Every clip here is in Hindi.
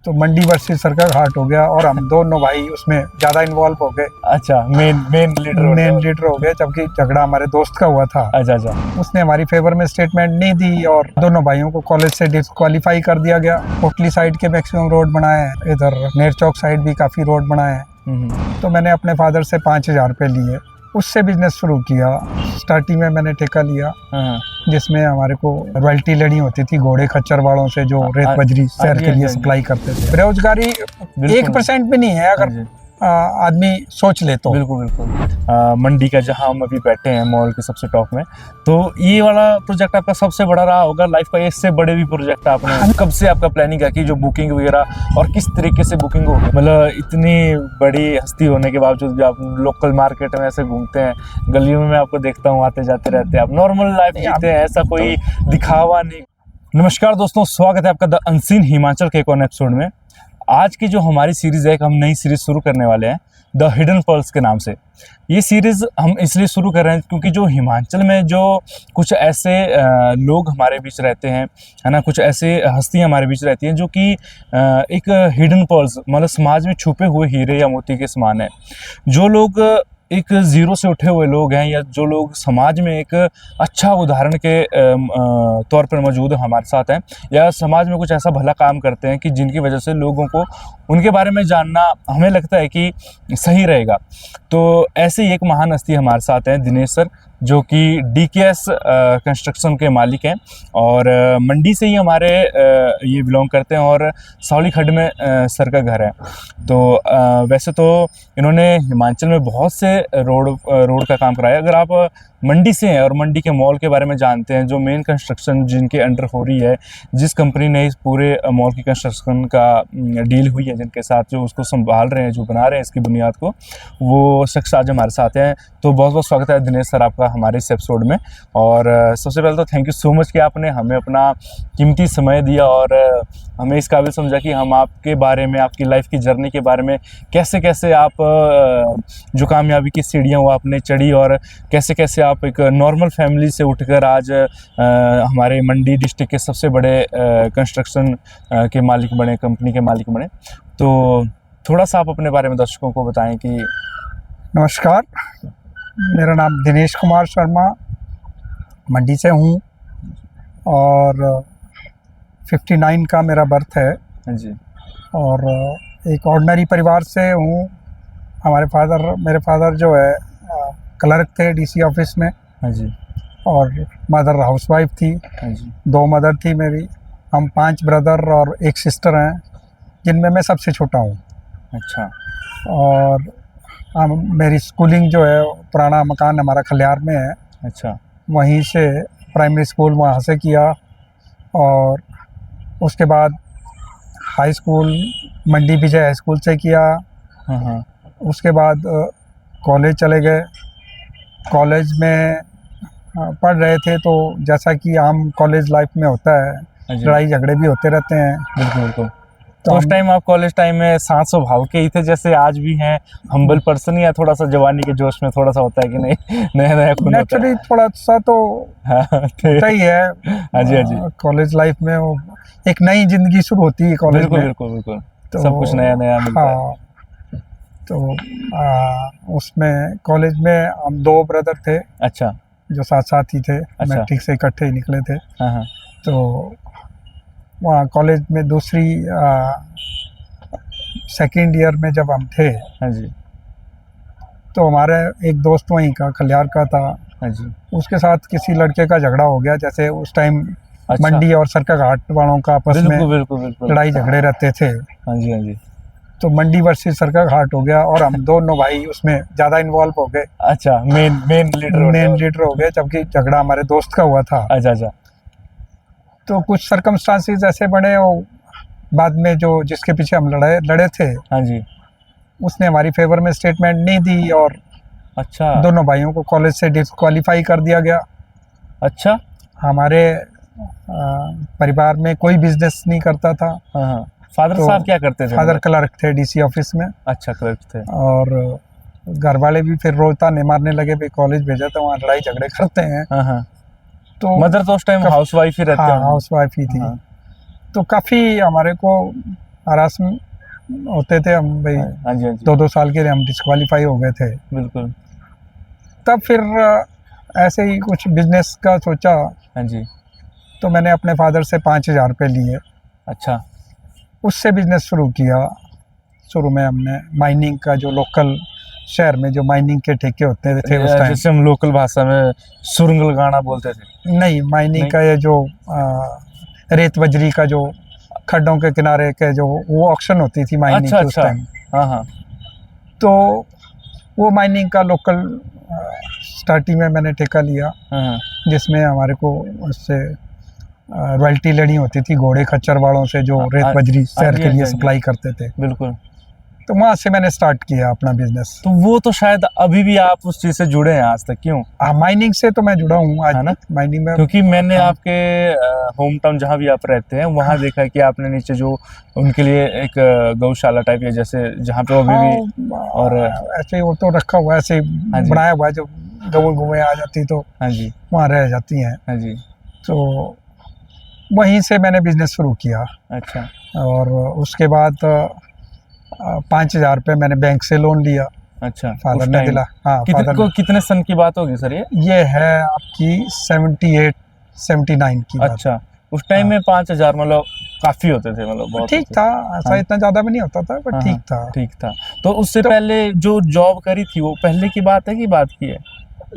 तो मंडी वर्सेस सरका घाट हो गया और हम दोनों भाई उसमें ज़्यादा इन्वॉल्व हो गए। अच्छा, मेन लीडर हो गए, जबकि झगड़ा हमारे दोस्त का हुआ था। अच्छा अच्छा। उसने हमारी फेवर में स्टेटमेंट नहीं दी और दोनों भाइयों को कॉलेज से डिस्क्वालीफाई कर दिया गया। कोटली साइड के मैक्सिमम रोड बनाए हैं, इधर नेर चौक साइड भी काफ़ी रोड बनाए हैं। तो मैंने अपने फादर से 5,000 रुपये लिए, उससे बिजनेस शुरू किया। स्टार्टिंग में मैंने ठेका लिया जिसमें हमारे को रॉयल्टी लेनी होती थी घोड़े खच्चर वालों से जो रेत बजरी शहर के लिए सप्लाई करते थे। बेरोजगारी 1% भी नहीं है अगर आदमी सोच ले तो। बिल्कुल बिल्कुल। मंडी का जहां हम अभी बैठे हैं मॉल के सबसे टॉप में, तो ये वाला प्रोजेक्ट आपका सबसे बड़ा रहा होगा लाइफ का। इससे बड़े भी प्रोजेक्ट आपने कब से आपका प्लानिंग है कि जो बुकिंग वगैरह और किस तरीके से बुकिंग हो, मतलब इतनी बड़ी हस्ती होने के बावजूद भी आप लोकल मार्केट में ऐसे घूमते हैं, गलियों में मैं आपको देखता हूँ आते जाते रहते हैं, आप नॉर्मल लाइफ जीते हैं, ऐसा कोई दिखावा नहीं। नमस्कार दोस्तों, स्वागत है आपका द अनसीन हिमाचल के एक और एपिसोड में। आज की जो हमारी सीरीज़ है, एक हम नई सीरीज़ शुरू करने वाले हैं द हिडन पर्ल्स के नाम से। ये सीरीज़ हम इसलिए शुरू कर रहे हैं क्योंकि जो हिमाचल में जो कुछ ऐसे लोग हमारे बीच रहते हैं, है ना, कुछ ऐसे हस्तियाँ हमारे बीच रहती हैं जो कि एक हिडन पर्ल्स, मतलब समाज में छुपे हुए हीरे या मोती के समान है। जो लोग एक ज़ीरो से उठे हुए लोग हैं, या जो लोग समाज में एक अच्छा उदाहरण के तौर पर मौजूद हमारे साथ हैं, या समाज में कुछ ऐसा भला काम करते हैं कि जिनकी वजह से लोगों को उनके बारे में जानना हमें लगता है कि सही रहेगा। तो ऐसे ही एक महान हस्ती हमारे साथ हैं, दिनेश सर, जो कि DKS कंस्ट्रक्शन के मालिक हैं और मंडी से ही हमारे ये बिलोंग करते हैं और सावली खड्ड में सर का घर है। तो वैसे तो इन्होंने हिमाचल में बहुत से रोड का काम कराया। अगर आप मंडी से हैं और मंडी के मॉल के बारे में जानते हैं, जो मेन कंस्ट्रक्शन जिनके अंडर हो रही है, जिस कंपनी ने इस पूरे मॉल की कंस्ट्रक्शन का डील हुई है, जिनके साथ जो उसको संभाल रहे हैं, जो बना रहे हैं इसकी बुनियाद को, वो शख्स आज हमारे साथ हैं। तो बहुत बहुत स्वागत है दिनेश सर आपका हमारे इस एपिसोड में। और सबसे पहले तो थैंक यू सो मच कि आपने हमें अपना कीमती समय दिया और हमें इस काबिल समझा कि हम आपके बारे में, आपकी लाइफ की जर्नी के बारे में, कैसे कैसे आप जो कामयाबी की सीढ़ियाँ वो आपने चढ़ी और कैसे कैसे आप एक नॉर्मल फैमिली से उठकर आज हमारे मंडी डिस्ट्रिक्ट के सबसे बड़े कंस्ट्रक्शन के मालिक बने, कंपनी के मालिक बने। तो थोड़ा सा आप अपने बारे में दर्शकों को बताएं कि। नमस्कार, मेरा नाम दिनेश कुमार शर्मा, मंडी से हूँ और 59 का मेरा बर्थ है। हाँ जी। और एक ऑर्डिनरी परिवार से हूँ। मेरे फादर जो है क्लर्क थे DC ऑफिस में। हाँ जी। और मदर हाउसवाइफ थी। हाँ जी। 2 मदर थी मेरी। हम 5 ब्रदर और 1 सिस्टर हैं, जिनमें मैं सबसे छोटा हूँ। अच्छा। और मेरी स्कूलिंग जो है, पुराना मकान हमारा खलियार में है। अच्छा। वहीं से प्राइमरी स्कूल वहाँ से किया और उसके बाद हाई स्कूल मंडी विजय हाई स्कूल से किया। हाँ। उसके बाद कॉलेज चले गए। कॉलेज में पढ़ रहे थे तो जैसा कि आम कॉलेज लाइफ में होता है, लड़ाई झगड़े भी होते रहते हैं। बिल्कुल बिल्कुल। तो उस टाइम आप कॉलेज टाइम में शांत स्वभाव के ही थे जैसे आज भी हैं, हम्बल पर्सन, या थोड़ा सा जवानी के जोश में थोड़ा सा होता है कि नहीं, नया नया खून होता है? नेचुरली थोड़ा सा तो होता ही है। हाँ जी, हाँ जी। कॉलेज लाइफ में वो एक नई जिंदगी शुरू होती है कॉलेज में। बिल्कुल बिल्कुल। तो सब कुछ नया नया मिलता है। हाँ, तो उसमें कॉलेज में हम 2 ब्रदर थे। अच्छा। जो साथ साथ ही थे। अच्छा। मैट्रिक से इकट्ठे ही निकले थे। हाँ। तो वहाँ कॉलेज में दूसरी सेकेंड ईयर में जब हम थे, हाँ जी, तो हमारे एक दोस्त वहीं का खलियार का था। हाँ जी। उसके साथ किसी लड़के का झगड़ा हो गया। जैसे उस टाइम अच्छा। मंडी और सरका घाट वालों का आपस में बिल्कुल लड़ाई झगड़े रहते थे। हाँ जी, हाँ जी। तो मंडी वर्सेस सरका घाट हो गया और हम दोनों भाई उसमें ज़्यादा इन्वॉल्व हो गए। अच्छा, मेन लीडर हो गए, जबकि झगड़ा हमारे दोस्त का हुआ था। अच्छा। तो कुछ सर्कमस्टांसेस ऐसे बने और बाद में जो जिसके पीछे हम लड़े थे, हाँ जी, उसने हमारी फेवर में स्टेटमेंट नहीं दी और अच्छा, दोनों भाइयों को कॉलेज से डिस्क्वालीफाई कर दिया गया। अच्छा। हमारे परिवार में कोई बिजनेस नहीं करता था। हाँ। फादर तो साहब क्या करते थे? फादर क्लर्क थे DC ऑफिस में। अच्छा, क्लर्क थे। और घर वाले भी फिर रोज ताने मारने लगे, भाई कॉलेज भेजा तो वहाँ लड़ाई झगड़े करते हैं। हाँ। तो मदर तो उस टाइम हाउस वाइफ ही रहते हैं। हाउस वाइफ ही थी। हाँ। तो काफ़ी हमारे को आरास में होते थे हम भाई, हाँ जी हाँ जी 2-2 साल के लिए हम डिस्क्वालीफाई हो गए थे। बिल्कुल। तब फिर ऐसे ही कुछ बिजनेस का सोचा, हाँ जी। तो मैंने अपने फादर से 5,000 रुपये लिए, अच्छा। उससे बिजनेस शुरू किया। शुरू में हमने माइनिंग का, जो लोकल शहर में जो माइनिंग के ठेके होते थे उस टाइम, जैसे हम लोकल भाषा में सुरंग लगाना बोलते थे। नहीं माइनिंग नहीं? का ये जो रेत बजरी का जो खड्डों के किनारे के जो वो ऑक्शन होती थी माइनिंग अच्छा की उस अच्छा। टाइम, हाँ हाँ। तो वो माइनिंग का लोकल स्टार्टिंग में मैंने ठेका लिया, हाँ जिसमें हमारे को उससे रॉयल्टी लेनी होती थी घोड़े खच्चर वालों से जो रेत बजरी शहर के लिए सप्लाई करते थे। बिल्कुल। तो वहाँ से मैंने स्टार्ट किया अपना बिजनेस। तो वो तो शायद अभी भी आप उस चीज से जुड़े हैं आज तक, क्यों? माइनिंग से तो मैं जुड़ा हूँ आज, है ना? माइनिंग में, क्योंकि मैंने हाँ। आपके होम टाउन जहाँ भी आप रहते हैं वहाँ देखा कि आपने नीचे जो उनके लिए एक गौशाला टाइप या जैसे जहाँ पे वो अभी भी हाँ, और ऐसे ही वो तो रखा हुआ है, ऐसे ही हाँ जी। बनाया हुआ है, जो गऊ आ जाती तो हाँ जी वहाँ रह जाती हैं। हाँ जी। तो वहीं से मैंने बिजनेस शुरू किया, अच्छा और उसके बाद 5,000 रुपये मैंने बैंक से लोन लिया, अच्छा। फादर उस ने टाइम दिला। हाँ, फादर ने। कितने सन की बात होगी सर ये है आपकी 78-79 की बात। अच्छा, उस टाइम में 5,000 मतलब काफी होते थे, मतलब बहुत ठीक होते था, थे। ऐसा हाँ। इतना ज्यादा भी नहीं होता था, पर हाँ, ठीक हाँ, था। ठीक था। तो उससे तो- पहले जो जॉब करी थी वो पहले की बात है कि बात की है?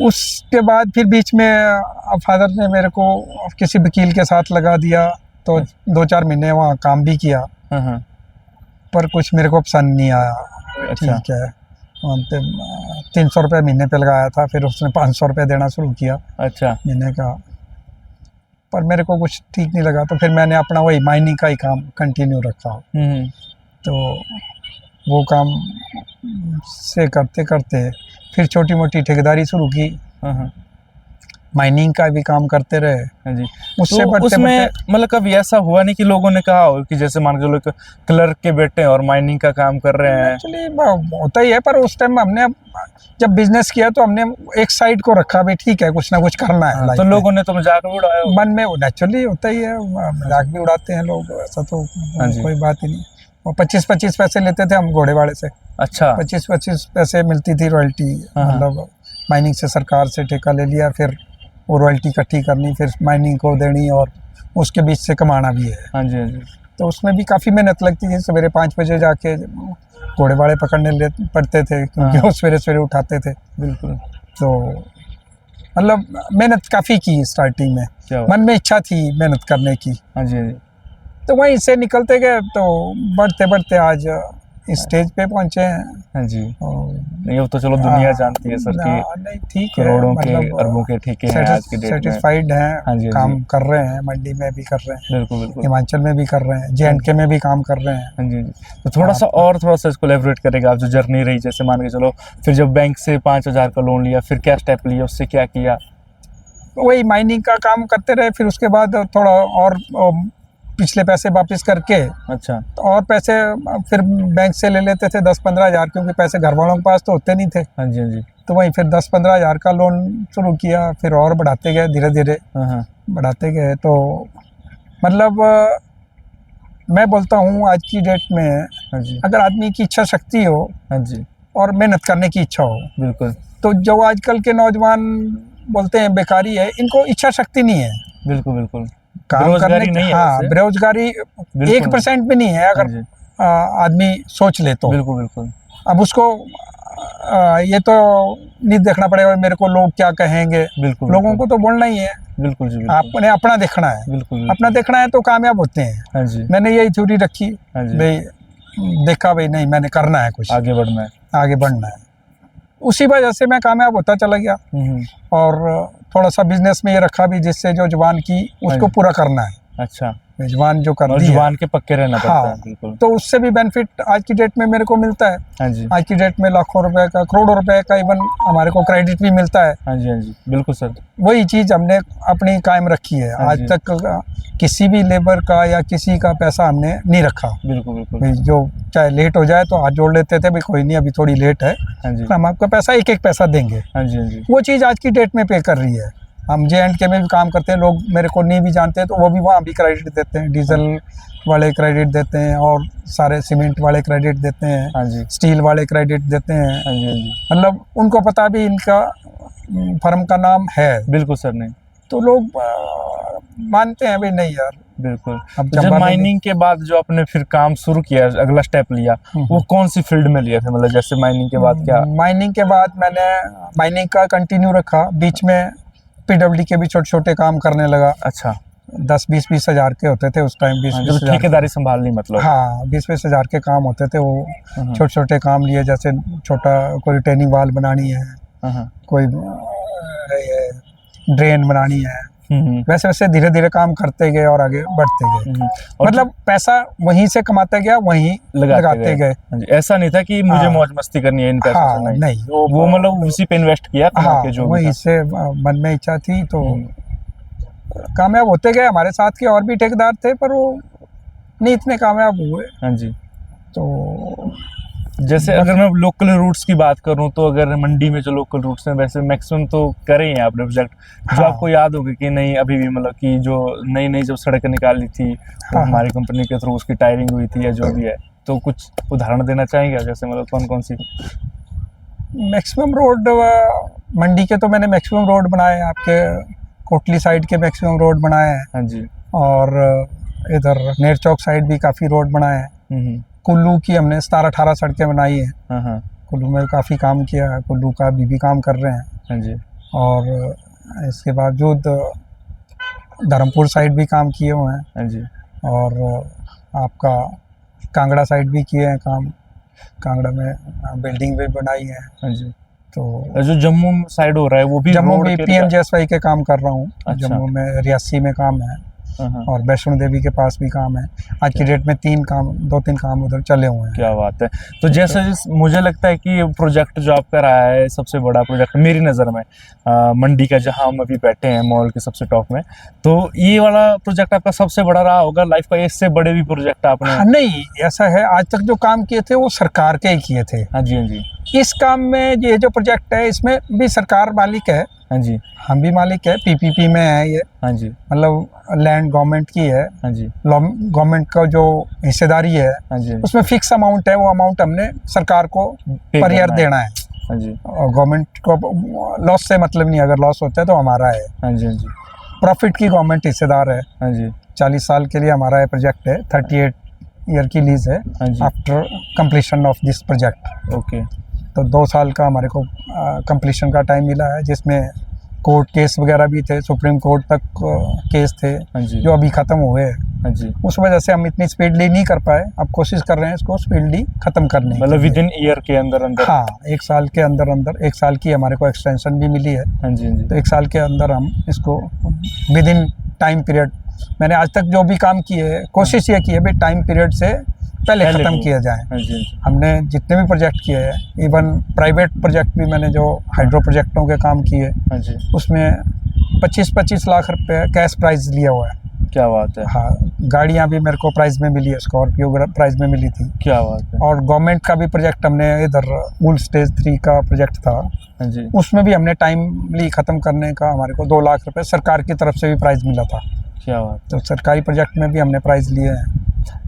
उसके बाद फिर बीच में फादर ने मेरे को किसी वकील के साथ लगा दिया, तो 2-4 महीने वहाँ काम भी किया, हाँ हाँ। पर कुछ मेरे को पसंद नहीं आया। अच्छा। ठीक है, 300 रुपये महीने पे लगाया था, फिर उसने 500 रुपये देना शुरू किया अच्छा। महीने का, पर मेरे को कुछ ठीक नहीं लगा, तो फिर मैंने अपना वही माइनिंग का ही काम कंटिन्यू रखा। हम्म। तो वो काम से करते करते फिर छोटी मोटी ठेकेदारी शुरू की, हाँ हाँ। माइनिंग का भी काम करते रहे। हाँ जी। उससे तो बढ़ते उसमें बढ़ते मतलब कभी ऐसा हुआ नहीं कि लोगों ने कहा हो कि जैसे मान के चलो क्लर्क के बेटे हैं और माइनिंग का काम कर रहे हैं? एक्चुअली होता ही है, पर उस टाइम हमने जब बिजनेस किया तो हमने एक साइड को रखा भी, ठीक है कुछ ना कुछ करना है। हाँ, तो लोगों ने तो मजाक भी उड़ाया होगा। मन में नेचुरली होता ही है, मजाक भी उड़ाते हैं लोग, ऐसा तो हाँ जी। कोई बात ही नहीं। वो 25-25 पैसे लेते थे हम घोड़े वाले से, अच्छा। 25-25 पैसे मिलती थी रॉयल्टी, हाँ, मतलब माइनिंग से सरकार से ठेका ले लिया, फिर वो रॉयल्टी इकट्ठी करनी, फिर माइनिंग को देनी, और उसके बीच से कमाना भी है। हाँ जी हाँ जी। तो उसमें भी काफ़ी मेहनत लगती थी। सवेरे 5 बजे जाके घोड़े वाले पकड़ने पड़ते थे, क्योंकि हाँ। वो सवेरे सवेरे उठाते थे। बिल्कुल। तो मतलब मेहनत काफ़ी की स्टार्टिंग में, क्या हुआ? मन में इच्छा थी मेहनत करने की, हाँ जी हाँ जी। तो वहीं से निकलते गए, तो बढ़ते बढ़ते आज इस स्टेज पे पहुंचे हैं। हाँ जी। और नहीं, वो तो चलो दुनिया जानती है सर कि नहीं ठीक है, करोड़ों के मतलब अरबों के ठेके हैं आज की डेट में। सेटिस्फाइड हाँ हैं, जी, हाँ काम जी। कर रहे हैं, मंडी में भी कर रहे हैं, बिल्कुल बिल्कुल। हिमाचल में भी कर रहे हैं, J&K में भी काम कर रहे हैं। हाँ जी हाँ जी। तो थोड़ा सा और थोड़ा सा इसको एलेबोरेट करेगा आप, जो जर्नी रही, जैसे मान के चलो फिर जब बैंक से 5,000 का लोन लिया, फिर क्या स्टेप लिया, उससे क्या किया? वही माइनिंग का काम करते रहे, फिर उसके बाद थोड़ा और पिछले पैसे वापस करके, अच्छा। तो और पैसे फिर बैंक से ले लेते थे 10-15 हज़ार, क्योंकि पैसे घर वालों के पास तो होते नहीं थे। हाँ जी हाँ जी। तो वहीं फिर 10-15 हज़ार का लोन शुरू किया, फिर और बढ़ाते गए, धीरे धीरे हाँ हाँ। बढ़ाते गए। तो मतलब मैं बोलता हूँ आज की डेट में, हाँ जी अगर आदमी की इच्छा शक्ति हो हाँ जी। और मेहनत करने की इच्छा हो, बिल्कुल तो जो आजकल के नौजवान बोलते हैं बेकारी है, इनको इच्छा शक्ति नहीं है बिल्कुल बिल्कुल। काम करने बेरोजगारी की। नहीं है हाँ, वैसे। बेरोजगारी बिल्कुल। 1% भी नहीं है, हाँ अगर जी। आदमी सोच ले तो। बिल्कुल बिल्कुल। अब उसको ये तो नहीं देखना पड़ेगा मेरे को लोग क्या कहेंगे, बिल्कुल लोगों बिल्कुल। को तो बोलना ही है, बिल्कुल जी बिल्कुल। आपने अपना देखना है, बिल्कुल अपना बिल्कुल। देखना है तो कामयाब होते हैं। हाँ जी मैंने यही थ्योरी रखी, हाँ जी। भाई देखा भाई नहीं मैंने करना है कुछ, आगे बढ़ना है। आगे बढ़ना है, उसी वजह से मैं कामयाब होता चला गया। और थोड़ा सा बिजनेस में ये रखा भी, जिससे जो जुबान की उसको जी। पूरा करना है, अच्छा। जुबान जो कर और दी है, जुबान के पक्के रहना पड़ता हाँ, है। बिल्कुल। तो उससे भी बेनिफिट आज की डेट में मेरे को मिलता है। हाँ जी आज की डेट में लाखों रुपए का, करोड़ों रुपए का इवन हमारे को क्रेडिट भी मिलता है। हाँ जी हाँ जी। बिल्कुल सर। वही चीज़ हमने अपनी कायम रखी है। हाँ आज जी। तक किसी भी लेबर का या किसी का पैसा हमने नहीं रखा। बिल्कुल बिल्कुल। भाई जो चाहे लेट हो जाए तो हाथ जोड़ लेते थे, भाई कोई नहीं अभी थोड़ी लेट है, हाँ जी हम आपका पैसा एक एक पैसा देंगे। हाँ जी हाँ जी। वो चीज़ आज की डेट में पे कर रही है। हम J&K में भी काम करते हैं, लोग मेरे को नहीं भी जानते हैं तो वो भी वहाँ भी क्रेडिट देते हैं, डीजल वाले क्रेडिट देते हैं और सारे सीमेंट वाले क्रेडिट देते हैं, हाँ जी, स्टील वाले क्रेडिट देते हैं। हाँ जी, हाँ जी, मतलब उनको पता भी इनका फर्म का नाम है, बिल्कुल सर, नहीं, तो लोग मानते हैं भाई नहीं यार। बिल्कुल। अब तो जब चंबा माइनिंग के बाद जो आपने फिर काम शुरू किया, अगला स्टेप लिया, वो कौन सी फील्ड में लिया था? मतलब जैसे माइनिंग के बाद क्या? माइनिंग के बाद मैंने माइनिंग का कंटिन्यू रखा, बीच में PWD के भी छोटे छोटे काम करने लगा। अच्छा, 10-20 हज़ार के होते थे उस टाइम, 20-20 जब हज़ार। ठेकेदारी संभालनी मतलब। हाँ, 20-20 हज़ार के काम होते थे, वो हाँ, छोटे छोटे काम लिए, जैसे छोटा कोई रिटेनिंग वाल बनानी है, हाँ, कोई ड्रेन बनानी है, वैसे वैसे धीरे धीरे काम करते गए और आगे बढ़ते गए। और मतलब पैसा वहीं से कमाते गया, वहीं लगाते गए। हाँ जी, ऐसा नहीं था कि मुझे हाँ, मौज मस्ती करनी है इन पैसों हाँ, से, नहीं, नहीं वो मतलब उसी पे इन्वेस्ट किया, कमा हाँ, के जो भी वहीं था। से मन में इच्छा थी तो कामयाब होते गए। हमारे साथ के और भी ठेकेदार थे पर वो नहीं इतने कामयाब हुए। हाँ जी, तो जैसे अगर मैं लोकल रूट्स की बात करूं तो अगर मंडी में जो लोकल रूट्स हैं वैसे मैक्सिमम तो करे हैं आपने प्रोजेक्ट, जो हाँ। आपको याद होगा कि नहीं अभी भी, मतलब कि जो नई नई जब सड़क निकाली थी वो हाँ, हमारी कंपनी के थ्रू उसकी टायरिंग हुई थी या जो भी है, तो कुछ उदाहरण देना चाहेंगे जैसे मतलब कौन कौन सी? मैक्सिमम रोड मंडी के तो मैंने मैक्सिमम रोड बनाए, आपके कोटली साइड के मैक्सिमम रोड बनाए हैं, हाँ जी, और इधर नेर चौक साइड भी काफ़ी रोड बनाए हैं। हम्म, कुल्लू की हमने 17-18 सड़कें बनाई हैं। हाँ हाँ, कुल्लू में काफ़ी काम किया है, कुल्लू का अभी भी काम कर रहे हैं। हाँ जी, और इसके बावजूद धर्मपुर साइड भी काम किए हुए हैं, हाँ जी, और आपका कांगड़ा साइड भी किए हैं काम। कांगड़ा में बिल्डिंग भी बनाई है। हाँ जी। तो जो जम्मू साइड हो रहा है वो भी जम्मू रोड में के PMJSY के काम कर रहा हूँ। अच्छा। जम्मू में रियासी में काम है, हाँ हाँ, और वैष्णो देवी के पास भी काम है। आज की डेट में 2-3 काम उधर चले हुए हैं। क्या बात है। तो जैसे मुझे लगता है कि ये प्रोजेक्ट जो आपका रहा है सबसे बड़ा प्रोजेक्ट मेरी नज़र में, मंडी का, जहां हम अभी बैठे हैं मॉल के सबसे टॉप में, तो ये वाला प्रोजेक्ट आपका सबसे बड़ा रहा होगा लाइफ का, इससे बड़े भी प्रोजेक्ट आपने? हाँ, नहीं ऐसा है, आज तक जो काम किए थे वो सरकार के ही किए थे। हाँ जी, हाँ जी, इस काम में ये जो प्रोजेक्ट है इसमें भी सरकार मालिक है, हाँ जी, हम भी मालिक है। PPP में है ये, हाँ जी, मतलब लैंड गवर्नमेंट की है। हाँ जी, गवर्नमेंट का जो हिस्सेदारी है हाँ जी, उसमें फिक्स अमाउंट है, वो अमाउंट हमने सरकार को पर ईयर देना है। हाँ जी, और गवर्नमेंट को लॉस से मतलब नहीं, अगर लॉस होता है तो हमारा है। हाँ जी, हाँ जी, प्रॉफिट की गवर्नमेंट हिस्सेदार है। हाँ जी, 40 साल के लिए हमारा ये प्रोजेक्ट है, 38 ईयर की लीज है हाँ जी, after completion of this project. Okay, तो 2 साल का हमारे को कंप्लीशन का टाइम मिला है, जिसमें कोर्ट केस वगैरह भी थे, सुप्रीम कोर्ट तक केस थे हाँ जी, जो अभी ख़त्म हुए हैं। हाँ जी, उस वजह से हम इतनी स्पीडली नहीं कर पाए, अब कोशिश कर रहे हैं इसको स्पीडली ख़त्म करने की। मतलब विद इन ईयर के अंदर अंदर? हाँ, 1 साल के अंदर अंदर, 1 साल की हमारे को एक्सटेंशन भी मिली है। हाँ जी, हाँ जी, तो 1 साल के अंदर हम इसको विद इन टाइम पीरियड, मैंने आज तक जो भी काम किए है कोशिश ये की है भाई टाइम पीरियड से पहले ख़त्म किया जाए। हाँ जी, हाँ जी, हमने जितने भी प्रोजेक्ट किए हैं, इवन प्राइवेट प्रोजेक्ट भी मैंने जो हाइड्रो प्रोजेक्टों के काम किए, हाँ जी, उसमें 25-25 लाख रुपए कैश प्राइज़ लिया हुआ है। क्या बात है, हाँ, गाड़ियाँ भी मेरे को प्राइज़ में मिली है, स्कॉर्पियो प्राइज़ में मिली थी। क्या बात है, और गवर्नमेंट का भी प्रोजेक्ट हमने इधर ऊल स्टेज 3 का प्रोजेक्ट था, हाँ जी, उसमें भी हमने टाइमली ख़त्म करने का हमारे को 2 लाख रुपए सरकार की तरफ से भी प्राइज़ मिला था। क्या बात। तो सरकारी प्रोजेक्ट में भी हमने प्राइज़ लिए हैं।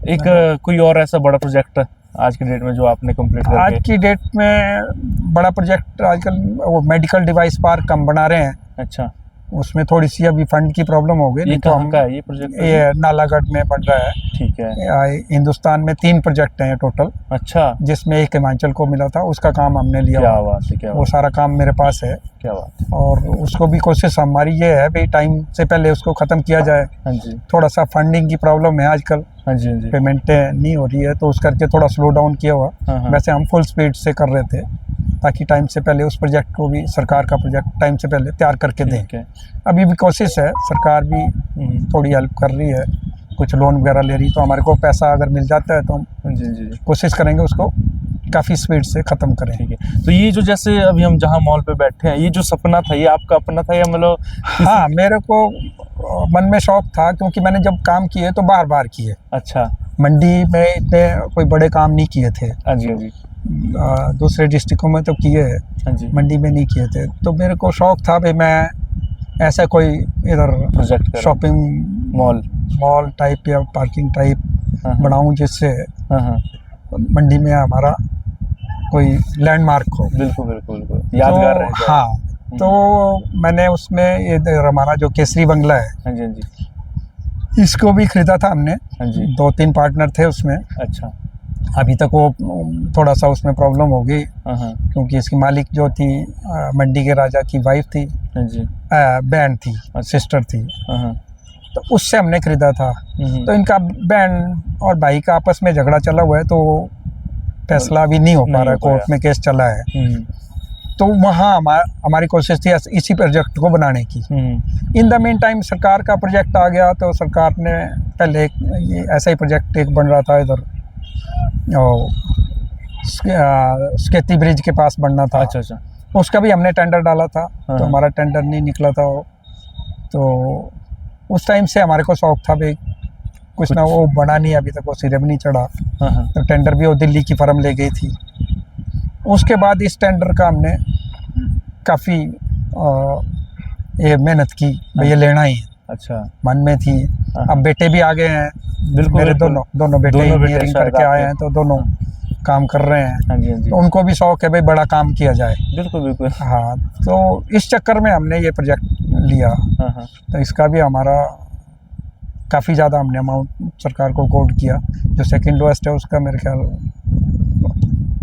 एक कोई और ऐसा बड़ा प्रोजेक्ट आज की डेट में जो आपने कंप्लीट करके? आज की डेट में बड़ा प्रोजेक्ट आजकल वो मेडिकल डिवाइस पार्क हम बना रहे हैं। अच्छा, उसमें थोड़ी सी अभी फंड की प्रॉब्लम हो गई। ये नहीं तो कहाँ हम, का है ये प्रोजेक्ट? ये नालागढ़ में बन रहा है। ठीक है, हिंदुस्तान में 3 प्रोजेक्ट हैं टोटल, अच्छा, जिसमें एक हिमाचल को मिला था, उसका काम हमने लिया क्या हुआ। बात है, क्या वो बात, सारा काम मेरे पास है, क्या बात है, और उसको भी कोशिश हमारी ये है भाई टाइम से पहले उसको ख़त्म किया जाए। हाँ जी, थोड़ा सा फंडिंग की प्रॉब्लम है आजकल, हाँ जी, हाँ जी, पेमेंटें नहीं हो रही है, तो उस करके थोड़ा स्लो डाउन किया हुआ। हाँ हाँ, वैसे हम फुल स्पीड से कर रहे थे, ताकि टाइम से पहले उस प्रोजेक्ट को भी, सरकार का प्रोजेक्ट टाइम से पहले तैयार करके दें। ठीक है, अभी भी कोशिश है, सरकार भी थोड़ी हेल्प कर रही है, कुछ लोन वगैरह ले रही, तो हमारे को पैसा अगर मिल जाता है तो हम हाँ जी, हाँ जी, कोशिश करेंगे उसको काफ़ी स्पीड से ख़त्म करें। ठीक है। तो ये जो जैसे अभी हम जहाँ मॉल पे बैठे हैं, ये जो सपना था ये आपका अपना था या मतलब? हाँ, मेरे को मन में शौक था, क्योंकि मैंने जब काम किए तो बार बार किए। अच्छा, मंडी में इतने कोई बड़े काम नहीं किए थे, हाँ जी, हाँ जी, दूसरे डिस्ट्रिक्टों में तो किए हैं, हाँ जी, मंडी में नहीं किए थे। तो मेरे को शौक था भाई मैं ऐसा कोई इधर प्रोजेक्ट कर शॉपिंग मॉल टाइप या पार्किंग टाइप हाँ बनाऊं जिससे हाँ हाँ, मंडी में हमारा कोई लैंडमार्क हो। बिल्कुल बिल्कुल बिल्कुल, यादगार रह जाए। हाँ, तो मैंने उसमें ये हमारा जो केसरी बंगला है, हाँ जी हाँ जी इसको भी खरीदा था हमने। हाँ जी। 2-3 पार्टनर थे उसमें। अच्छा। अभी तक वो थोड़ा सा उसमें प्रॉब्लम हो गई, हाँ हाँ क्योंकि इसकी मालिक जो थी मंडी के राजा की वाइफ थी, हाँ जी। बहन थी, सिस्टर थी, हाँ हाँ तो उससे हमने खरीदा था। तो इनका बहन और भाई का आपस में झगड़ा चला हुआ है, तो फैसला अभी नहीं हो पा रहा है, कोर्ट में केस चला है। तो वहाँ हमारी कोशिश थी इसी प्रोजेक्ट को बनाने की। इन द मीन टाइम सरकार का प्रोजेक्ट आ गया, तो सरकार ने पहले ये ऐसा ही प्रोजेक्ट एक बन रहा था इधर, स्केती ब्रिज के पास बनना था। अच्छा अच्छा। उसका भी हमने टेंडर डाला था, हाँ। तो हमारा टेंडर नहीं निकला था वो। तो उस टाइम से हमारे को शौक था भाई कुछ ना, वो बना नहीं, अभी तक वो सिरे भी नहीं चढ़ा। हाँ। तो टेंडर भी वो दिल्ली की फर्म ले गई थी। उसके बाद इस टेंडर का हमने काफ़ी ये मेहनत की, भाई ये लेना ही है। अच्छा। मन में थी। हाँ। अब बेटे भी आ गए हैं, बिल्कुल मेरे बिल्कुल। दोनों बेटे इंजीनियरिंग शायद करके आए आपके। हैं, तो दोनों काम कर रहे हैं। हाँ जी हाँ जी। तो उनको भी शौक है भाई बड़ा काम किया जाए। बिल्कुल बिल्कुल। हाँ, तो इस चक्कर में हमने ये प्रोजेक्ट लिया। हाँ हाँ। तो इसका भी हमारा काफ़ी ज़्यादा हमने अमाउंट सरकार को कोट किया। जो सेकंड वेस्ट है उसका मेरे ख्याल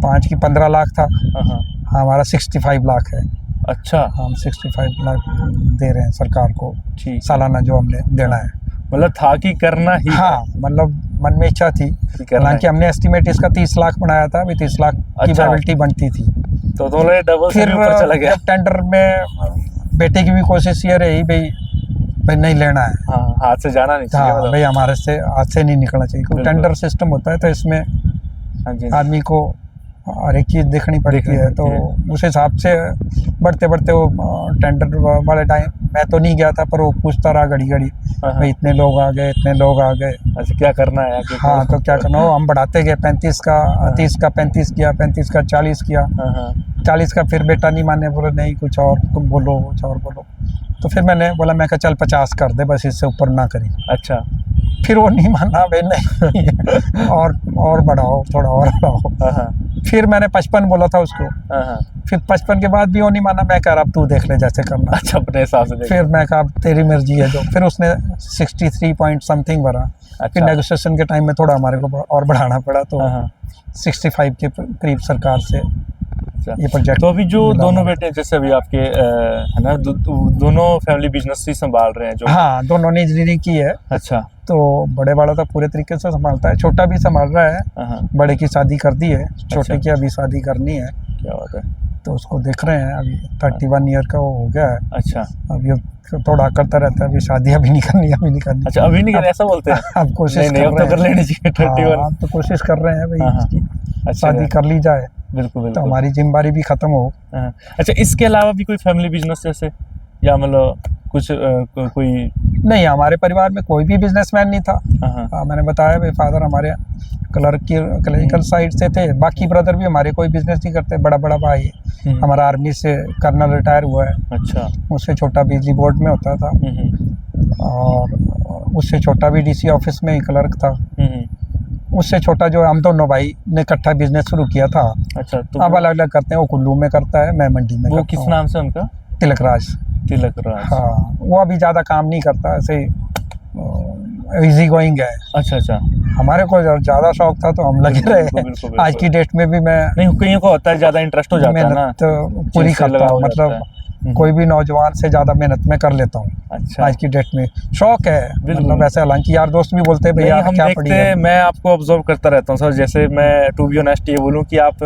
5 की 15 लाख था। हाँ हाँ। हमारा 65 लाख है। अच्छा। हम 65 लाख दे रहे हैं सरकार को ठीक। सालाना जो हमने देना है। मतलब था कि करना ही। हाँ, मतलब मन में इच्छा थी। हालांकि हमने एस्टिमेट इसका 30 लाख बनाया था, अभी 30 लाख की अच्छा। प्रोबेबिलिटी बनती थी। तो दोनों डबल से फिर ऊपर चला गया। जब टेंडर में बेटे की भी कोशिश ये रही भाई नहीं लेना है। हाँ, हाथ से जाना नहीं चाहिए। हाँ मतलब। भाई, हमारे से हाथ से नहीं निकलना चाहिए, क्योंकि बिल्कुल। टेंडर सिस्टम होता है, तो इसमें हाँ जी। आदमी को हर एक चीज़ देखनी पड़ती है। तो उस हिसाब से बढ़ते बढ़ते वो टेंडर वाले टाइम मैं तो नहीं गया था, पर वो पूछता रहा घड़ी घड़ी, हाँ हाँ। भाई इतने लोग आ गए, इतने लोग आ गए। अच्छा, क्या करना है आगे? हाँ, तो क्या करना हो, हम बढ़ाते गए। 35 का 30 का 35 किया, 35 का 40 किया, हाँ हाँ। 40 का फिर बेटा नहीं माने, बोले नहीं कुछ और तुम बोलो, कुछ और बोलो। तो फिर मैंने बोला, मैं कहा चल 50 कर दे, बस इससे ऊपर ना करी। अच्छा। फिर वो नहीं माना, भाई नहीं और बढ़ाओ, थोड़ा और बढ़ाओ। हाँ हाँ। फिर मैंने 55 बोला था उसको। हाँ हाँ। फिर 55 के बाद भी वो नहीं माना। मैं कह रहा अब तू देख ले जैसे करना। अच्छा, अपने हिसाब से देख। फिर मैं कहा तेरी मर्जी है जो। फिर उसने 63 पॉइंट समथिंग भरा। फिर अच्छा। नेगोशिएशन के टाइम में थोड़ा हमारे को और बढ़ाना पड़ा, तो हाँ हाँ। 65 के करीब सरकार से ये प्रोजेक्ट। तो अभी जो मिला दोनों हमारा। बेटे जैसे अभी आपके है ना, दोनों फैमिली बिजनेस ही संभाल रहे हैं जो? हाँ, दोनों ने इंजीनियरिंग की है। अच्छा। तो बड़े वाला तो पूरे तरीके से संभालता है, छोटा भी संभाल रहा है। हाँ हाँ। बड़े की शादी कर दी है, छोटे अच्छा। की अभी शादी करनी है, क्या बात है। तो उसको देख रहे हैं। अभी 31 ईयर का वो हो गया है। अच्छा। अभी थोड़ा करता रहता है, अभी शादी अभी नहीं करनी, अभी नहीं करनी। अच्छा, अभी नहीं कर, ऐसा बोलते हैं? अब कोशिश नहीं, अब तो कर लेनी चाहिए 31। हाँ, तो कोशिश कर रहे हैं भाई हाँ, हाँ। इसकी अच्छा, शादी कर ली जाए, बिल्कुल तो बिल्कुल। हमारी जिम्मेदारी भी खत्म हो। हाँ। अच्छा, इसके अलावा भी कोई फैमिली बिजनेस जैसे, या मतलब कुछ कोई? नहीं, हमारे परिवार में कोई भी बिजनेसमैन नहीं था। हाँ हाँ। मैंने बताया भाई, फादर हमारे क्लरिकल साइड से थे। बाकी ब्रदर भी हमारे कोई बिजनेस नहीं करते। बड़ा बड़ा भाई हमारा आर्मी से कर्नल रिटायर हुआ है। अच्छा। उससे छोटा बिजली बोर्ड में होता था, और उससे छोटा भी डीसी ऑफिस में ही क्लर्क था। उससे छोटा जो हम दोनों भाई ने इकट्ठा बिजनेस शुरू किया था। अच्छा, तो अब अलग अलग करते हैं। वो कुल्लू में करता है, मैं मंडी में वो करता किस हूँ। नाम से उनका? तिलक राज। तिलक राज। हाँ, वो अभी ज़्यादा काम नहीं करता, ऐसे इजी गोइंग है। अच्छा अच्छा। हमारे को ज़्यादा शौक था, तो हम लगे बिल्कुल, रहे। बिल्कुल, बिल्कुल, आज की डेट में भी मैं नहीं, कईयों को होता है ज्यादा इंटरेस्ट हो जाता है ना, मेहनत पूरी चीज़ से करता लगाव हूँ। हो जाता मतलब है। कोई भी नौजवान से ज़्यादा मेहनत में कर लेता हूँ अच्छा। आज की डेट में। शौक है, मतलब ऐसे। हालांकि यार दोस्त भी बोलते हैं भैया हम क्या देखते पड़ी है। मैं आपको ऑब्जर्व करता रहता हूँ सर। जैसे मैं टू बी ऑनेस्ट ये बोलूँ कि आप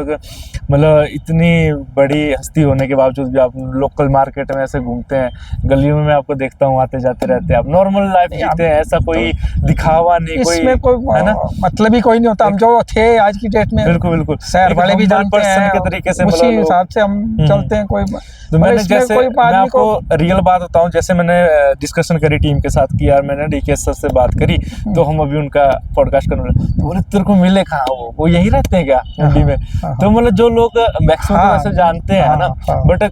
मतलब इतनी बड़ी हस्ती होने के बावजूद भी आप लोकल मार्केट में ऐसे घूमते हैं, गलियों में मैं आपको देखता हूँ आते जाते रहते हैं, आप नॉर्मल लाइफ जीते हैं, ऐसा कोई दिखावा नहीं, इसमें कोई है ना, मतलब ही कोई नहीं होता। हम जो थे आज की डेट में, बिल्कुल बिल्कुल, शहर वाले भी जानते हैं, के तरीके से उसी हिसाब से हम चलते हैं। कोई तो मैंने इसमें जैसे कोई मैं आदमी को आपको रियल बात बताऊं, जैसे मैंने डिस्कशन करी टीम के साथ कि यार मैंने डीके सर से बात करी, तो हम अभी उनका पॉडकास्ट करने वाले, तो बोले तेरे को मिले कहाँ, वो यहीं रहते हैं क्या मंडी में? तो मतलब जो लोग मैक्सिमम तो वैसे जानते हैं ना, बट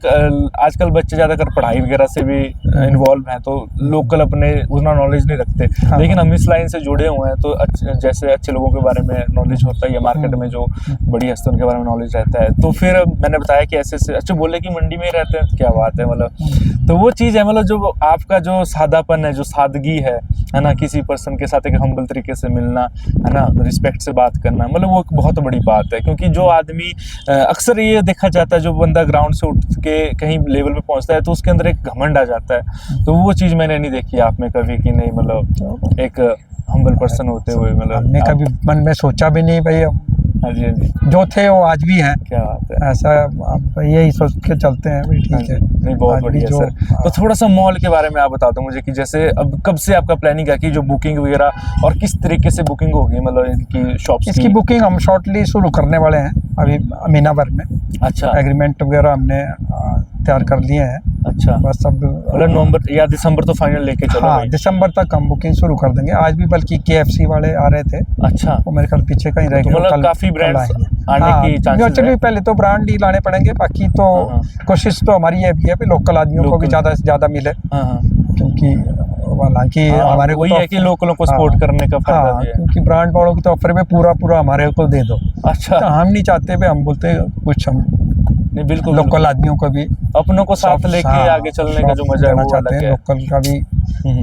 आजकल बच्चे ज्यादातर पढ़ाई वगैरह से भी इन्वॉल्व हैं, तो लोकल अपने उतना नॉलेज नहीं रखते। लेकिन हम इस लाइन से जुड़े हुए हैं, तो जैसे अच्छे लोगों के बारे में नॉलेज होता है, या मार्केट में जो बड़ी हस्ती उनके बारे में नॉलेज रहता है। तो फिर मैंने बताया कि ऐसे से अच्छा बोले कि मंडी में ही रहते हैं, तो क्या बात है मतलब। तो वो चीज़ है मतलब जो आपका जो सादापन है, जो सादगी है ना, किसी पर्सन के साथ एक हम्बल तरीके से मिलना है ना, रिस्पेक्ट से बात करना, मतलब वो एक बहुत बड़ी बात है। क्योंकि जो आदमी अक्सर ये देखा जाता है, जो बंदा ग्राउंड से उठ के कहीं लेवल पे पहुंचता है, तो उसके अंदर एक घमंड आ जाता है। तो वो चीज़ मैंने नहीं देखी आप में कभी कि नहीं, मतलब एक हम्बल पर्सन होते हुए, मतलब हमने कभी मन में सोचा भी नहीं भाई। हाँ जी, हाँ जी, जो थे वो आज भी हैं। क्या बात है, ऐसा अब यही सोच के चलते हैं भाई, ठीक है। नहीं बहुत बढ़िया सर। तो थोड़ा सा मॉल के बारे में आप बता दो मुझे कि जैसे अब कब से आपका प्लानिंग है कि जो बुकिंग वगैरह, और किस तरीके से बुकिंग होगी, मतलब इनकी शॉप्स इसकी बुकिंग हम शॉर्टली शुरू करने वाले हैं अभी महीनाभर में। अच्छा, एग्रीमेंट वगैरह हमने तैयार कर लिए हैं। अच्छा, बस अब मतलब नवंबर या दिसंबर तो फाइनल लेके चलो। हाँ, भाई दिसंबर तक हम बुकिंग शुरू कर देंगे। आज भी बल्कि KFC वाले आ रहे थे, अच्छा, वो मेरे ख्याल पीछे कहीं रह तो गए। मतलब काफी ब्रांड्स आने की चांसेस एक्चुअली पहले तो ब्रांड ही लाने पड़ेंगे, बाकी तो कोशिश तो हमारी ये भी है कि लोकल आदमियों को भी ज़्यादा से ज़्यादा मिले। क्योंकि हालांकि हमारे को वही तो है कि लोकलों को सपोर्ट करने का फायदा भी है। क्योंकि ब्रांड वालों की तो ऑफर में पूरा हमारे को दे दो। अच्छा, तो हम नहीं चाहते भाई, हम बोलते कुछ हम नहीं बिल्कुल लोकल आदमियों को भी अपनों को साथ लेके आगे चलने का जो मजा है वो चाहते अलग हैं। है। लोकल का भी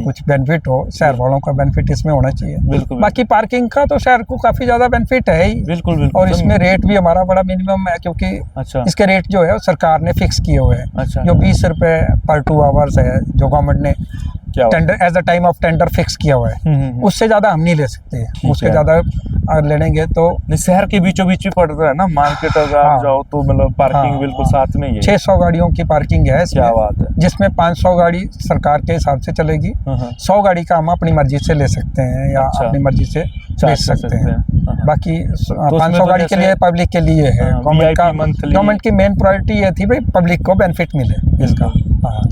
कुछ बेनिफिट हो, शहर वालों का बेनिफिट इसमें होना चाहिए। बिल्कुल, बाकी पार्किंग का तो शहर को काफी ज्यादा बेनिफिट है ही। बिल्कुल बिल्कुल। और इसमें रेट भी हमारा बड़ा मिनिमम है, क्योंकि अच्छा, इसके रेट जो है वो सरकार ने फिक्स किए हुए हैं। अच्छा, जो 20 रुपए पर 2 आवर्स है, जो गवर्नमेंट ने क्या tender as the time of tender fix किया हुआ है, उससे ज्यादा हम नहीं ले सकते। उससे ज्यादा अगर लेंगे तो नहीं, शहर के बीचों बीच भी पड़ता है ना, मार्केट अगर आप जाओ तो मतलब पार्किंग बिल्कुल साथ में ही है। 600 गाड़ियों की पार्किंग है इसमें, क्या बात है, जिसमें 500 गाड़ी सरकार के हिसाब से चलेगी। 100 गाड़ी का हम अपनी मर्जी से ले सकते हैं, या अपनी मर्जी से बेच सकते हैं। बाकी 500 गाड़ी के लिए पब्लिक के लिए है। गवर्नमेंट की मेन प्रायोरिटी ये थी भाई, पब्लिक को बेनिफिट मिले इसका।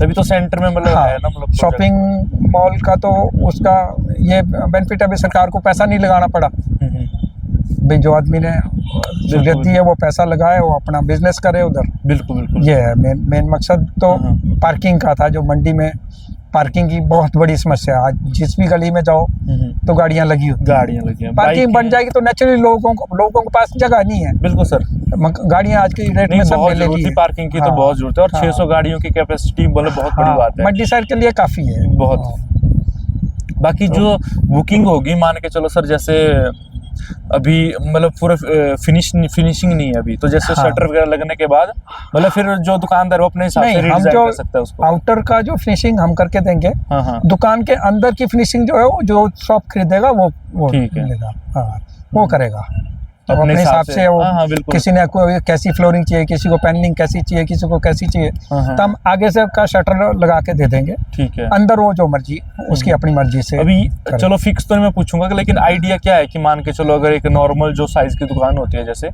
तभी तो सेंटर में मतलब है ना, मतलब शॉपिंग मॉल का तो उसका ये बेनिफिट है, अभी सरकार को पैसा नहीं लगाना पड़ा भाई। जो आदमी ने सहूलियत दी है वो पैसा लगाए, वो अपना बिजनेस करे उधर। बिल्कुल बिल्कुल, ये है मेन मकसद तो पार्किंग का था। जो मंडी में पार्किंग की बहुत बड़ी समस्या है। आज जिस भी गली में जाओ तो गाड़ियां लगी होती हैं। पार्किंग बन जाएगी तो नेचुरली लोगों के पास जगह नहीं है। बिल्कुल सर, गाड़ियां आज की रेट में सब ले ली। पार्किंग की तो बहुत जरूरत है, और 600 गाड़ियों की कैपेसिटी मतलब बहुत बड़ी बात है। मंडी साइड के लिए काफी है बहुत। बाकी जो बुकिंग होगी, मान के चलो सर, जैसे अभी मतलब पूरा फिनिशिंग नहीं है अभी, तो जैसे शटर वगैरह लगने के बाद मतलब फिर जो दुकानदार वो अपने हिसाब से रिडिजाइन कर सकता है उसको। आउटर का जो फिनिशिंग हम करके देंगे, दुकान के अंदर की फिनिशिंग जो है वो जो शॉप खरीदेगा वो ठीक है, वो करेगा तो अपने हिसाब से। वो किसी ने कैसी फ्लोरिंग चाहिए, किसी को पैनलिंग कैसी चाहिए, किसी को कैसी चाहिए, तो हम आगे से का शटर लगा के दे देंगे। ठीक है, अंदर वो जो मर्जी उसकी अपनी मर्जी से। अभी चलो फिक्स तो मैं पूछूंगा, लेकिन आइडिया क्या है कि मान के चलो अगर एक नॉर्मल जो साइज की दुकान होती है जैसे,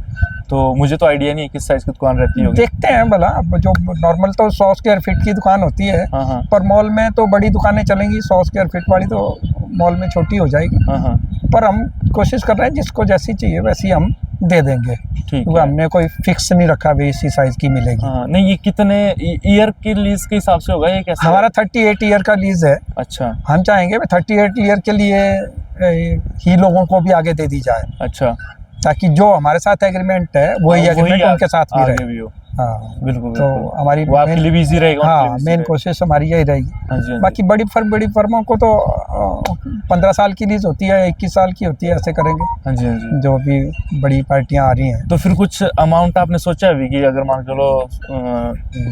तो मुझे तो आइडिया नहीं है किस साइज की दुकान रहती है। देखते हैं भला, जो नॉर्मल तो 100 स्क्वायर फीट की दुकान होती है, पर मॉल में तो बड़ी दुकानें चलेंगी। 100 स्क्वायर फीट वाली तो मॉल में छोटी हो जाएगी। पर हम कोशिश कर रहे हैं जिसको जैसी चाहिए वैसी हम दे देंगे, क्योंकि हमने कोई फिक्स नहीं रखा भी इसी साइज की मिलेगी। नहीं, ये कितने ईयर की लीज के हिसाब से होगा ये कैसे? हमारा 38 ईयर का लीज है। अच्छा, हम चाहेंगे 38 ईयर के लिए ही लोगों को भी आगे दे दी जाए। अच्छा, ताकि जो हमारे साथ एग्रीमेंट है वही एग्रीमेंट उनके साथ भी रहे। बिल्कुल, तो हमारी आपके लिए भी इजी रहेगा। मेन कोशिश हमारी यही रहेगी। बाकी बड़ी फर्मों को तो 15 साल की लीज होती है, 21 साल की होती है, ऐसे करेंगे। जो भी बड़ी पार्टियां आ रही हैं। तो फिर कुछ अमाउंट आपने सोचा अभी कि अगर मान चलो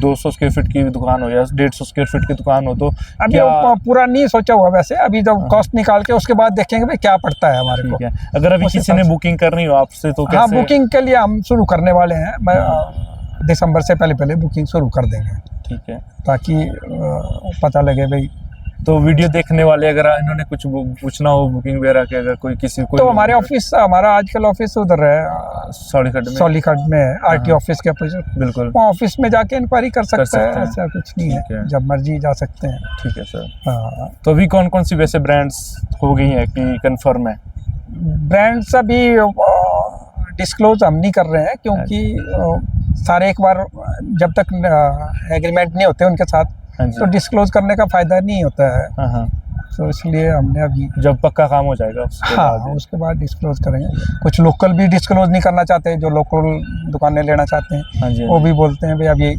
200 स्क्वायर फीट की दुकान हो या 150 स्क्वायर फीट की दुकान हो, तो अभी पूरा नहीं सोचा हुआ वैसे। अभी जब कॉस्ट निकाल के उसके बाद देखेंगे भाई क्या पड़ता है हमारे को। अगर अभी किसी ने बुकिंग करनी हो आपसे तो कैसे? बुकिंग के लिए हम शुरू करने वाले हैं। दिसंबर से पहले बुकिंग शुरू कर देंगे। ठीक है, ताकि पता लगे भाई तो वीडियो देखने वाले अगर इन्होंने कुछ पूछना हो बुकिंग वगैरह के, अगर कोई किसी को, तो हमारे ऑफिस, हमारा आजकल ऑफिस उधर है सौलीखट में है, आरटी ऑफिस के अपोजिट। बिल्कुल, वो ऑफिस में जाके इंक्वायरी कर सकते हैं, हैं। ऐसा कुछ नहीं ठीक है, है। जब मर्जी जा सकते हैं। ठीक है सर। हाँ, तो अभी कौन कौन सी वैसे ब्रांड्स हो गई हैं कि कंफर्म है? ब्रांड्स अभी डिस्क्लोज हम नहीं कर रहे हैं, क्योंकि सारे एक बार जब तक एग्रीमेंट नहीं होते उनके साथ, हाँ जी। तो डिस्क्लोज करने का फायदा नहीं होता है। हाँ हाँ, तो इसलिए हमने अभी, जब पक्का काम हो जाएगा उसके हाँ, बाद। उसके बाद डिस्क्लोज करेंगे। कुछ लोकल भी डिस्क्लोज नहीं करना चाहते, जो लोकल दुकानें लेना चाहते हैं, हाँ जी, वो भी बोलते हैं भाई अभी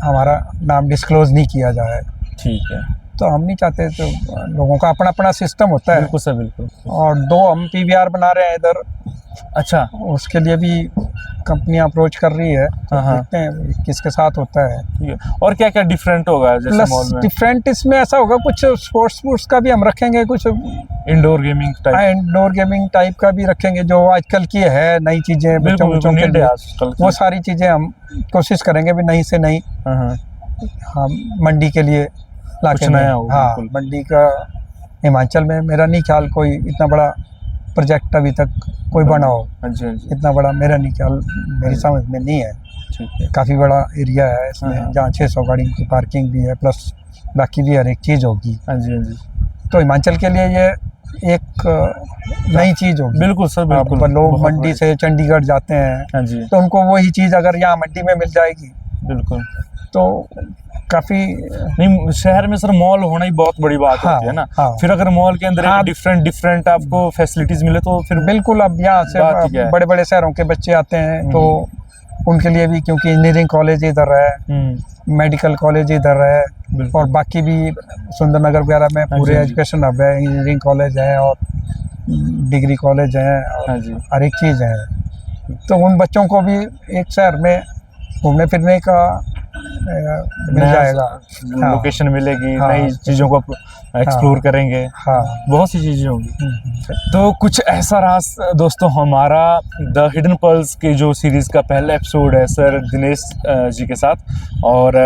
हमारा नाम डिस्क्लोज नहीं किया जाए। ठीक है। तो हम नहीं चाहते, तो लोगों का अपना अपना सिस्टम होता है। बिल्कुल सर, बिल्कुल। और 2 हम पीवीआर बना रहे हैं इधर, अच्छा। उसके लिए भी कंपनियां अप्रोच कर रही है, तो हाँ, हाँ। देखते हैं किसके साथ होता है। ठीक है। और क्या क्या डिफरेंट होगा जैसे प्लस मॉल में? डिफरेंट इसमें ऐसा होगा, कुछ स्पोर्ट्स का भी हम रखेंगे, कुछ indoor gaming type? Indoor gaming type का भी रखेंगे, जो आजकल की है नई चीजें बच्चों के लिए, वो सारी चीजें हम कोशिश करेंगे भी नई से नई हम मंडी के लिए ला के नया हो। हाँ, मंडी का हिमाचल में मेरा नहीं ख्याल कोई इतना बड़ा प्रोजेक्ट अभी तक कोई बना हो। हाँ जी, हाँ जी। इतना बड़ा मेरा नहीं ख्याल, मेरी समझ में नहीं है। ठीक है। काफ़ी बड़ा एरिया है इसमें, हाँ। जहाँ 600 गाड़ी की पार्किंग भी है, प्लस बाकी भी हर एक चीज़ होगी। हाँ जी, हाँ जी। तो हिमाचल के लिए ये एक नई चीज़ होगी। बिल्कुल सर, बिल्कुल। लोग मंडी से चंडीगढ़ जाते हैं, हाँ जी, तो उनको वही चीज़ अगर यहाँ मंडी में मिल जाएगी, बिल्कुल। तो काफ़ी, नहीं, शहर में सर मॉल होना ही बहुत बड़ी बात होती है ना। हाँ। फिर अगर मॉल के अंदर हाँ। डिफरेंट आपको फैसिलिटीज मिले तो फिर बिल्कुल। अब यहाँ बात ही क्या से है। बड़े बड़े शहरों के बच्चे आते हैं, तो उनके लिए भी, क्योंकि इंजीनियरिंग कॉलेज इधर है, मेडिकल कॉलेज इधर है, बिल्कुल। और बाकी भी सुंदरनगर वगैरह में पूरे हाँ जी। एजुकेशन हब है, इंजीनियरिंग कॉलेज है और डिग्री कॉलेज है, हाँ और जी। हर एक चीज़ है। तो उन बच्चों को भी एक शहर में घूमने फिरने का मिल जाएगा। हाँ। लोकेशन मिलेगी, हाँ। नई चीज़ों को एक्सप्लोर करेंगे। हाँ। बहुत सी चीज़ें होंगी। तो कुछ ऐसा रहा दोस्तों हमारा द हिडन पर्ल्स की जो सीरीज़ का पहला एपिसोड है सर दिनेश जी के साथ, और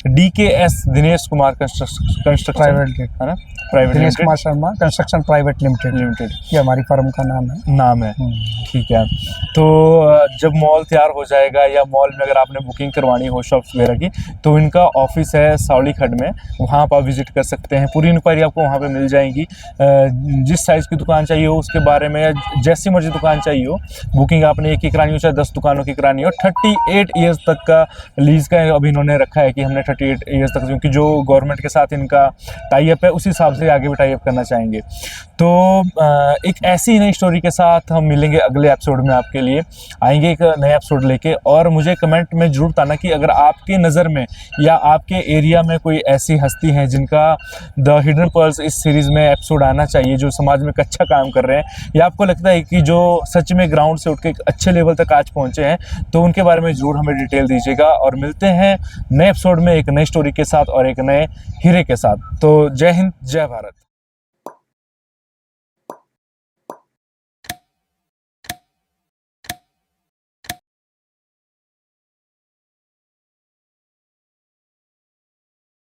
DKS Dinesh Kumar construction private है ना, private Dinesh Kumar Sharma construction private limited, ये हमारी फर्म का नाम है। ठीक है। तो जब मॉल तैयार हो जाएगा या मॉल में अगर आपने बुकिंग करवानी हो शॉप्स वगैरह की, तो इनका ऑफिस है सौलीखट में, वहाँ पर आप विजिट कर सकते हैं। पूरी इंक्वायरी आपको वहाँ पे मिल जाएगी। जिस साइज़ की दुकान चाहिए हो उसके बारे में, या जैसी मर्जी दुकान चाहिए हो, बुकिंग आपने एक ही करानी हो चाहे 10 दुकानों की करानी हो। 38 ईयर्स तक का लीज़ का अभी इन्होंने रखा है कि हमने 38 ईयर्स तक, क्योंकि जो गवर्नमेंट के साथ इनका टाई अप है उसी हिसाब से आगे भी टाई अप करना चाहेंगे। तो एक ऐसी नई स्टोरी के साथ हम मिलेंगे अगले एपिसोड में, आपके लिए आएंगे एक नया एपिसोड लेके। और मुझे कमेंट में ज़रूर बताना कि अगर आपके नज़र में या आपके एरिया में कोई ऐसी हस्ती है जिनका द हिडन पर्ल्स इस सीरीज़ में एपिसोड आना चाहिए, जो समाज में एक अच्छा काम कर रहे हैं, या आपको लगता है कि जो सच में ग्राउंड से उठ के एक अच्छे लेवल तक आज पहुँचे हैं, तो उनके बारे में ज़रूर हमें डिटेल दीजिएगा। और मिलते हैं नए एपिसोड में एक नई स्टोरी के साथ और एक नए हीरे के साथ। तो जय हिंद, जय भारत।